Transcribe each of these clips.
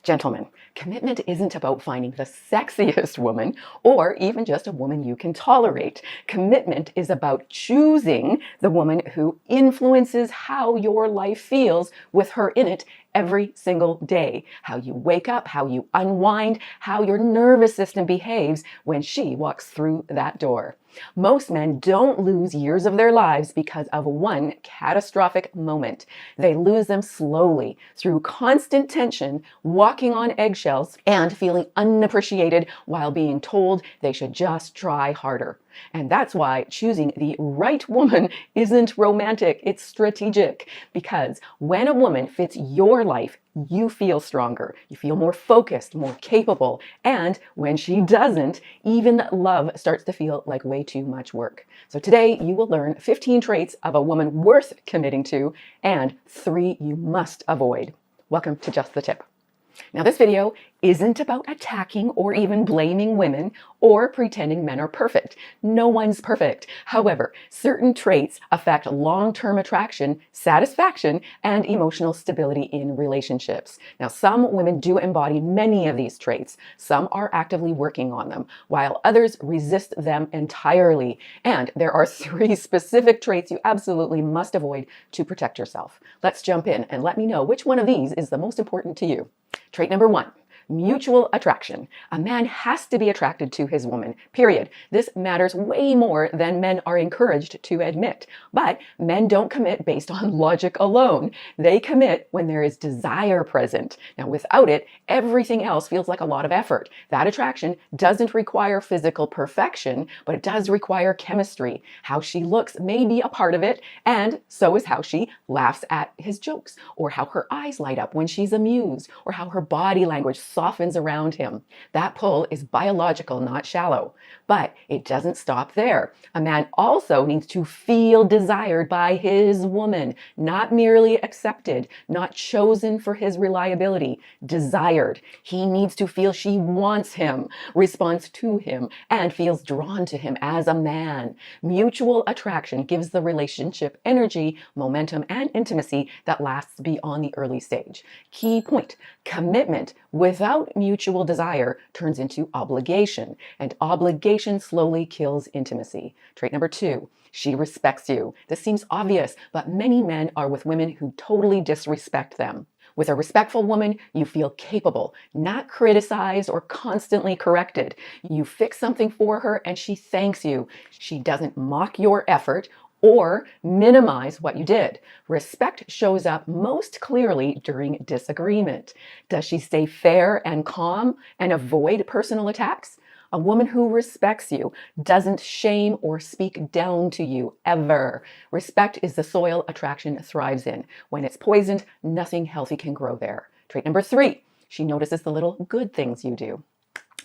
Gentlemen, commitment isn't about finding the sexiest woman or even just a woman you can tolerate. Commitment is about choosing the woman who influences how your life feels with her in it every single day. How you wake up, how you unwind, how your nervous system behaves when she walks through that door. Most men don't lose years of their lives because of one catastrophic moment. They lose them slowly through constant tension, walking on eggshells, and feeling unappreciated while being told they should just try harder. And that's why choosing the right woman isn't romantic, it's strategic. Because when a woman fits your life, you feel stronger, you feel more focused, more capable, and when she doesn't, even love starts to feel like way too much work. So today you will learn 15 traits of a woman worth committing to and 3 you must avoid. Welcome to Just the Tip. Now, this video isn't about attacking or even blaming women or pretending men are perfect. No one's perfect. However, certain traits affect long-term attraction, satisfaction, and emotional stability in relationships. Now, some women do embody many of these traits. Some are actively working on them, while others resist them entirely. And there are 3 specific traits you absolutely must avoid to protect yourself. Let's jump in and let me know which one of these is the most important to you. Trait number 1. Mutual attraction. A man has to be attracted to his woman, period. This matters way more than men are encouraged to admit. But men don't commit based on logic alone. They commit when there is desire present. Now, without it, everything else feels like a lot of effort. That attraction doesn't require physical perfection, but it does require chemistry. How she looks may be a part of it, and so is how she laughs at his jokes, or how her eyes light up when she's amused, or how her body language softens around him. That pull is biological, not shallow. But it doesn't stop there. A man also needs to feel desired by his woman, not merely accepted, not chosen for his reliability, desired. He needs to feel she wants him, responds to him, and feels drawn to him as a man. Mutual attraction gives the relationship energy, momentum, and intimacy that lasts beyond the early stage. Key point: commitment without mutual desire turns into obligation, and obligation slowly kills intimacy. Trait number 2, she respects you. This seems obvious, but many men are with women who totally disrespect them. With a respectful woman, you feel capable, not criticized or constantly corrected. You fix something for her and she thanks you. She doesn't mock your effort or minimize what you did. Respect shows up most clearly during disagreement. Does she stay fair and calm and avoid personal attacks? A woman who respects you doesn't shame or speak down to you, ever. Respect is the soil attraction thrives in. When it's poisoned, nothing healthy can grow there. Trait number 3, she notices the little good things you do.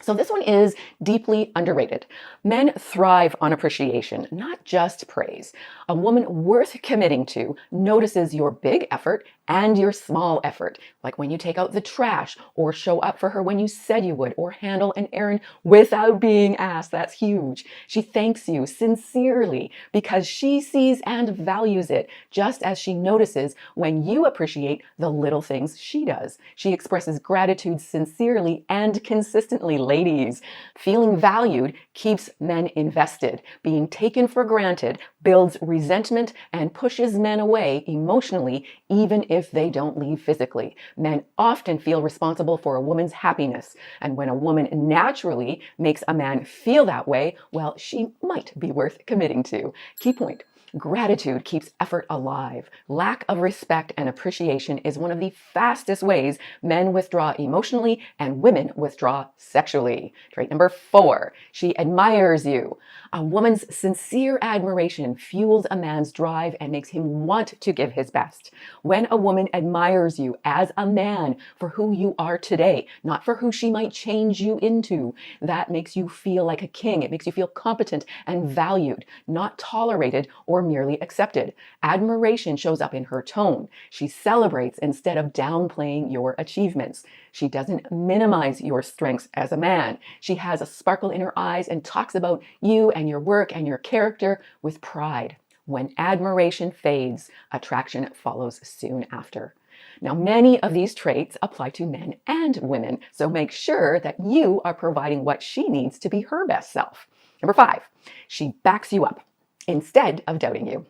So this one is deeply underrated. Men thrive on appreciation, not just praise. A woman worth committing to notices your big effort and your small effort, like when you take out the trash or show up for her when you said you would, or handle an errand without being asked. That's huge. She thanks you sincerely because she sees and values it, just as she notices when you appreciate the little things she does. She expresses gratitude sincerely and consistently. Ladies, feeling valued keeps men invested. Being taken for granted builds resentment and pushes men away emotionally, even if they don't leave physically. Men often feel responsible for a woman's happiness, and when a woman naturally makes a man feel that way, well, she might be worth committing to. Key point: gratitude keeps effort alive. Lack of respect and appreciation is one of the fastest ways men withdraw emotionally and women withdraw sexually. Trait number 4, she admires you. A woman's sincere admiration fuels a man's drive and makes him want to give his best. When a woman admires you as a man for who you are today, not for who she might change you into, that makes you feel like a king. It makes you feel competent and valued, not tolerated or merely accepted. Admiration shows up in her tone. She celebrates instead of downplaying your achievements. She doesn't minimize your strengths as a man. She has a sparkle in her eyes and talks about you and your work and your character with pride. When admiration fades, attraction follows soon after. Now, many of these traits apply to men and women, so make sure that you are providing what she needs to be her best self. Number 5, she backs you up instead of doubting you.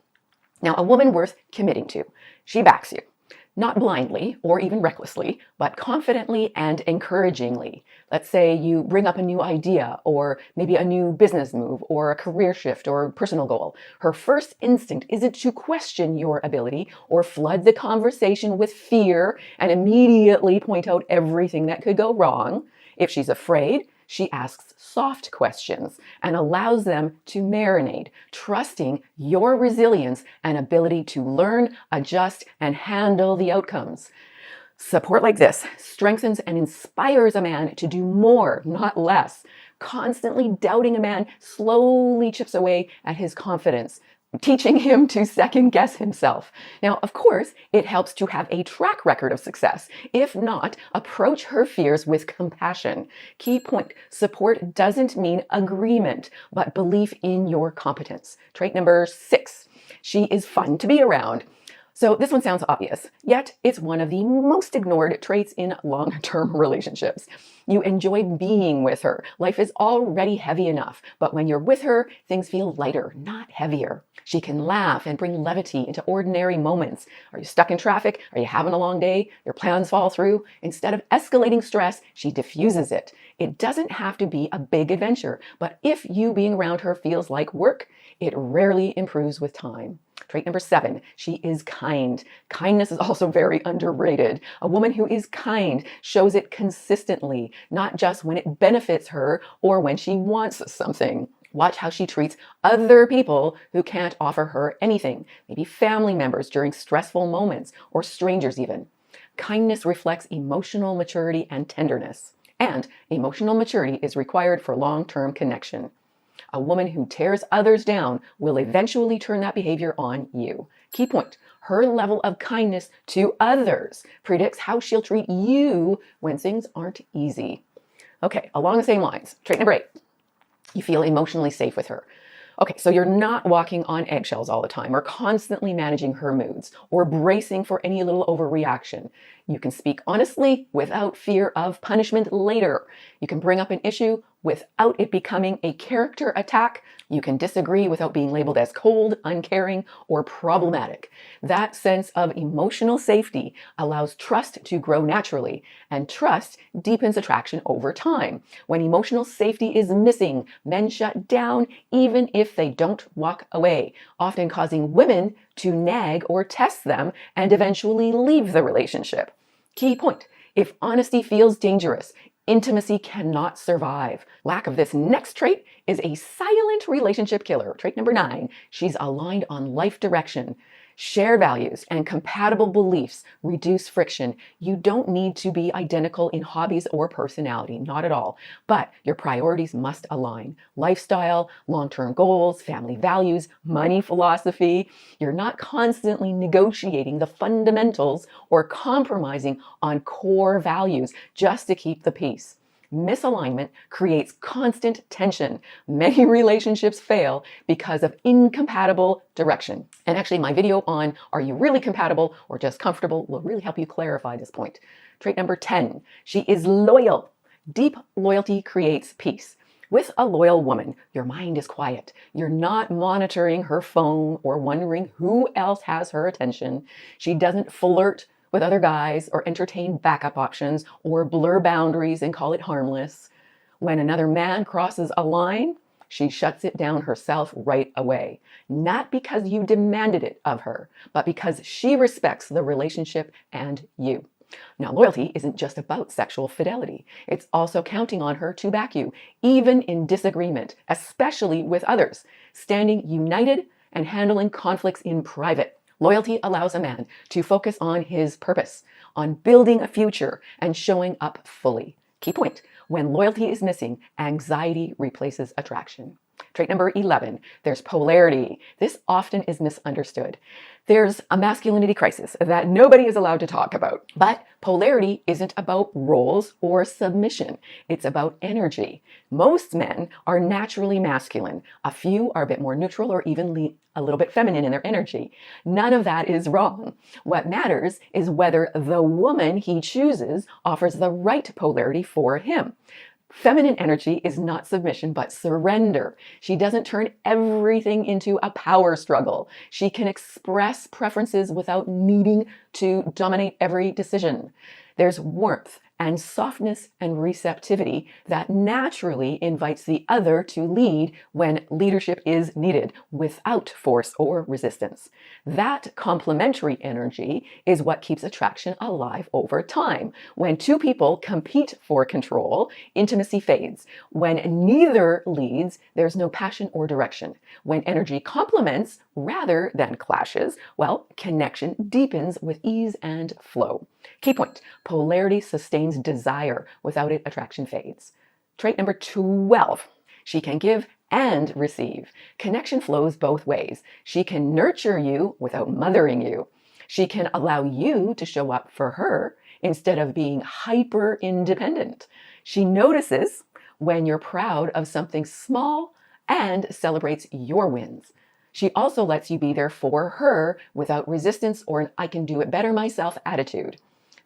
Now, a woman worth committing to, she backs you. Not blindly or even recklessly, but confidently and encouragingly. Let's say you bring up a new idea or maybe a new business move or a career shift or personal goal. Her first instinct isn't to question your ability or flood the conversation with fear and immediately point out everything that could go wrong. If she's afraid, she asks soft questions and allows them to marinate, trusting your resilience and ability to learn, adjust, and handle the outcomes. Support like this strengthens and inspires a man to do more, not less. Constantly doubting a man slowly chips away at his confidence, teaching him to second guess himself. Now, of course, it helps to have a track record of success. If not, approach her fears with compassion. Key point, support doesn't mean agreement, but belief in your competence. Trait number 6, she is fun to be around. So this one sounds obvious, yet it's one of the most ignored traits in long-term relationships. You enjoy being with her. Life is already heavy enough, but when you're with her, things feel lighter, not heavier. She can laugh and bring levity into ordinary moments. Are you stuck in traffic? Are you having a long day? Your plans fall through? Instead of escalating stress, she diffuses it. It doesn't have to be a big adventure, but if you being around her feels like work, it rarely improves with time. Trait number 7, she is kind. Kindness is also very underrated. A woman who is kind shows it consistently, not just when it benefits her or when she wants something. Watch how she treats other people who can't offer her anything, maybe family members during stressful moments or strangers even. Kindness reflects emotional maturity and tenderness, and emotional maturity is required for long-term connection. A woman who tears others down will eventually turn that behavior on you. Key point, her level of kindness to others predicts how she'll treat you when things aren't easy. Okay, along the same lines, trait number 8, you feel emotionally safe with her. Okay, so you're not walking on eggshells all the time or constantly managing her moods or bracing for any little overreaction. You can speak honestly without fear of punishment later. You can bring up an issue without it becoming a character attack. You can disagree without being labeled as cold, uncaring, or problematic. That sense of emotional safety allows trust to grow naturally, and trust deepens attraction over time. When emotional safety is missing, men shut down even if they don't walk away, often causing women to nag or test them and eventually leave the relationship. Key point, if honesty feels dangerous, intimacy cannot survive. Lack of this next trait is a silent relationship killer. Trait number 9, she's aligned on life direction. Shared values and compatible beliefs reduce friction. You don't need to be identical in hobbies or personality, not at all. But your priorities must align. Lifestyle, long-term goals, family values, money philosophy. You're not constantly negotiating the fundamentals or compromising on core values just to keep the peace. Misalignment creates constant tension. Many relationships fail because of incompatible direction. And actually, my video on are you really compatible or just comfortable will really help you clarify this point. Trait number 10, she is loyal. Deep loyalty creates peace. With a loyal woman, your mind is quiet. You're not monitoring her phone or wondering who else has her attention. She doesn't flirt with other guys or entertain backup options or blur boundaries and call it harmless. When another man crosses a line, she shuts it down herself right away. Not because you demanded it of her, but because she respects the relationship and you. Now, loyalty isn't just about sexual fidelity. It's also counting on her to back you, even in disagreement, especially with others, standing united and handling conflicts in private. Loyalty allows a man to focus on his purpose, on building a future and showing up fully. Key point, when loyalty is missing, anxiety replaces attraction. Trait number 11, there's polarity. This often is misunderstood. There's a masculinity crisis that nobody is allowed to talk about. But polarity isn't about roles or submission. It's about energy. Most men are naturally masculine. A few are a bit more neutral or even a little bit feminine in their energy. None of that is wrong. What matters is whether the woman he chooses offers the right polarity for him. Feminine energy is not submission, but surrender. She doesn't turn everything into a power struggle. She can express preferences without needing to dominate every decision. There's warmth and softness and receptivity that naturally invites the other to lead when leadership is needed without force or resistance. That complementary energy is what keeps attraction alive over time. When two people compete for control, intimacy fades. When neither leads, there's no passion or direction. When energy complements rather than clashes, well, connection deepens with ease and flow. Key point, polarity sustains desire. Without it, attraction fades. Trait number 12, she can give and receive. Connection flows both ways. She can nurture you without mothering you. She can allow you to show up for her instead of being hyper independent. She notices when you're proud of something small and celebrates your wins. She also lets you be there for her without resistance or an I can do it better myself attitude.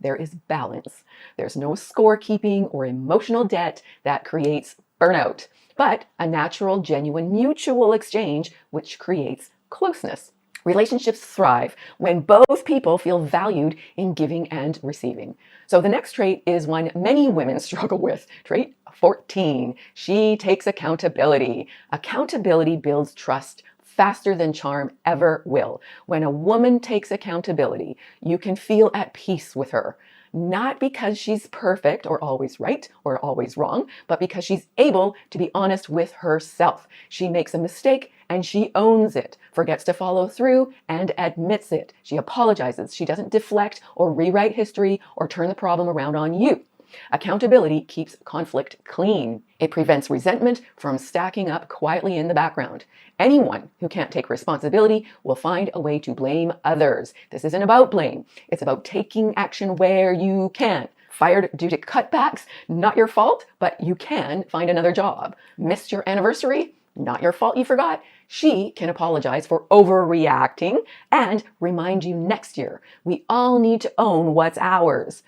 There is balance. There's no scorekeeping or emotional debt that creates burnout, but a natural, genuine, mutual exchange which creates closeness. Relationships thrive when both people feel valued in giving and receiving. So the next trait is one many women struggle with. Trait 14, she takes accountability. Accountability builds trust faster than charm ever will. When a woman takes accountability, you can feel at peace with her. Not because she's perfect or always right or always wrong, but because she's able to be honest with herself. She makes a mistake and she owns it, forgets to follow through and admits it. She apologizes. She doesn't deflect or rewrite history or turn the problem around on you. Accountability keeps conflict clean. It prevents resentment from stacking up quietly in the background. Anyone who can't take responsibility will find a way to blame others. This isn't about blame. It's about taking action where you can. Fired due to cutbacks, not your fault, but you can find another job. Missed your anniversary? Not your fault you forgot. She can apologize for overreacting and remind you next year. We all need to own what's ours.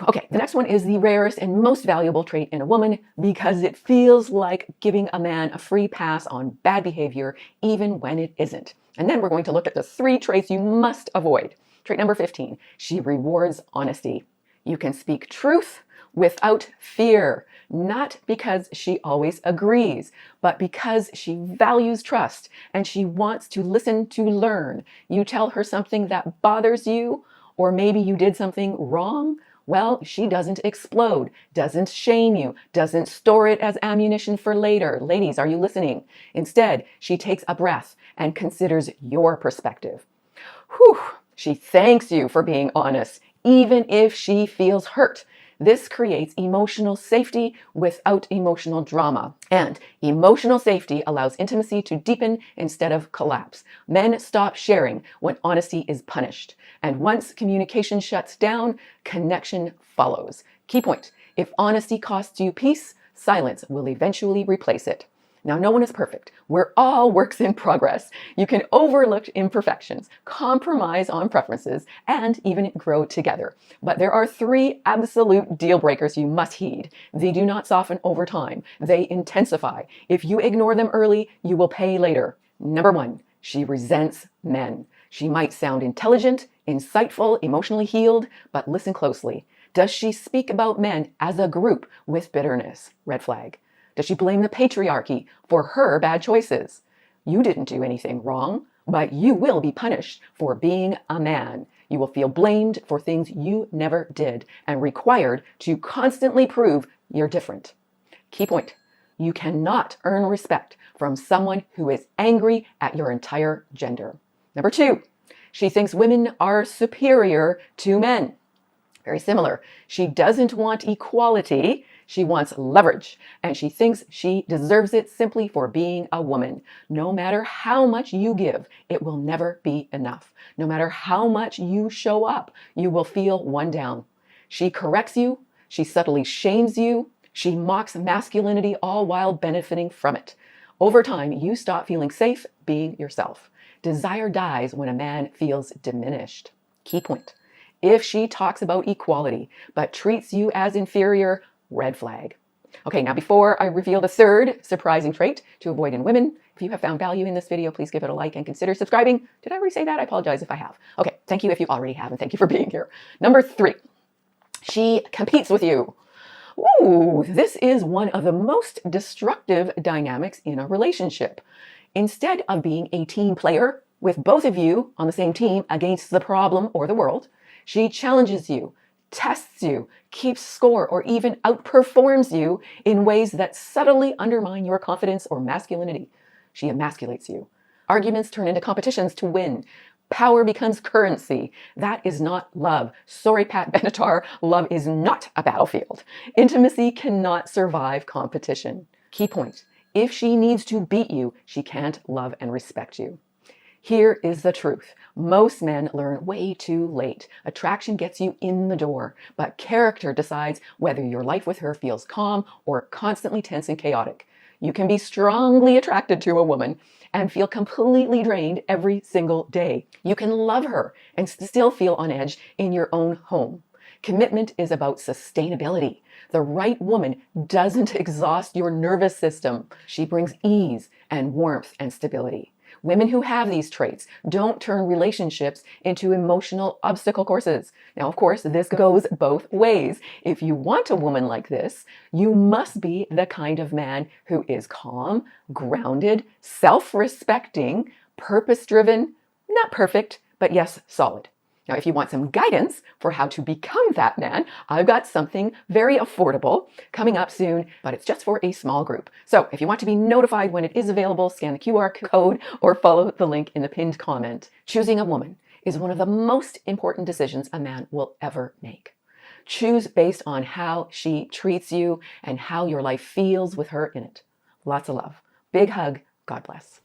Okay, the next one is the rarest and most valuable trait in a woman because it feels like giving a man a free pass on bad behavior even when it isn't. And then we're going to look at the 3 traits you must avoid. Trait number 15, she rewards honesty. You can speak truth without fear, not because she always agrees, but because she values trust and she wants to listen to learn. You tell her something that bothers you, or maybe you did something wrong. Well, she doesn't explode, doesn't shame you, doesn't store it as ammunition for later. Ladies, are you listening? Instead, she takes a breath and considers your perspective. She thanks you for being honest, even if she feels hurt. This creates emotional safety without emotional drama. And emotional safety allows intimacy to deepen instead of collapse. Men stop sharing when honesty is punished. And once communication shuts down, connection follows. Key point, if honesty costs you peace, silence will eventually replace it. Now, no one is perfect. We're all works in progress. You can overlook imperfections, compromise on preferences, and even grow together. But there are 3 absolute deal breakers you must heed. They do not soften over time. They intensify. If you ignore them early, you will pay later. Number 1, she resents men. She might sound intelligent, insightful, emotionally healed, but listen closely. Does she speak about men as a group with bitterness? Red flag. Does she blame the patriarchy for her bad choices? You didn't do anything wrong, but you will be punished for being a man. You will feel blamed for things you never did and required to constantly prove you're different. Key point, you cannot earn respect from someone who is angry at your entire gender. Number 2, she thinks women are superior to men. Very similar. She doesn't want equality. She wants leverage, and she thinks she deserves it simply for being a woman. No matter how much you give, it will never be enough. No matter how much you show up, you will feel one down. She corrects you. She subtly shames you. She mocks masculinity, all while benefiting from it. Over time, you stop feeling safe being yourself. Desire dies when a man feels diminished. Key point. If she talks about equality, but treats you as inferior, red flag. Okay, now before I reveal the third surprising trait to avoid in women, if you have found value in this video, please give it a like and consider subscribing. Did I already say that? I apologize if I have. Okay, thank you if you already have, and thank you for being here. Number 3, she competes with you. Ooh, this is one of the most destructive dynamics in a relationship. Instead of being a team player with both of you on the same team against the problem or the world, she challenges you, tests you, keeps score, or even outperforms you in ways that subtly undermine your confidence or masculinity. She emasculates you. Arguments turn into competitions to win. Power becomes currency. That is not love. Sorry, Pat Benatar, love is not a battlefield. Intimacy cannot survive competition. Key point. If she needs to beat you, she can't love and respect you. Here is the truth. Most men learn way too late. Attraction gets you in the door, but character decides whether your life with her feels calm or constantly tense and chaotic. You can be strongly attracted to a woman and feel completely drained every single day. You can love her and still feel on edge in your own home. Commitment is about sustainability. The right woman doesn't exhaust your nervous system. She brings ease and warmth and stability. Women who have these traits don't turn relationships into emotional obstacle courses. Now, of course, this goes both ways. If you want a woman like this, you must be the kind of man who is calm, grounded, self-respecting, purpose-driven, not perfect, but yes, solid. Now, if you want some guidance for how to become that man, I've got something very affordable coming up soon, but it's just for a small group. So if you want to be notified when it is available, scan the QR code or follow the link in the pinned comment. Choosing a woman is one of the most important decisions a man will ever make. Choose based on how she treats you and how your life feels with her in it. Lots of love. Big hug. God bless.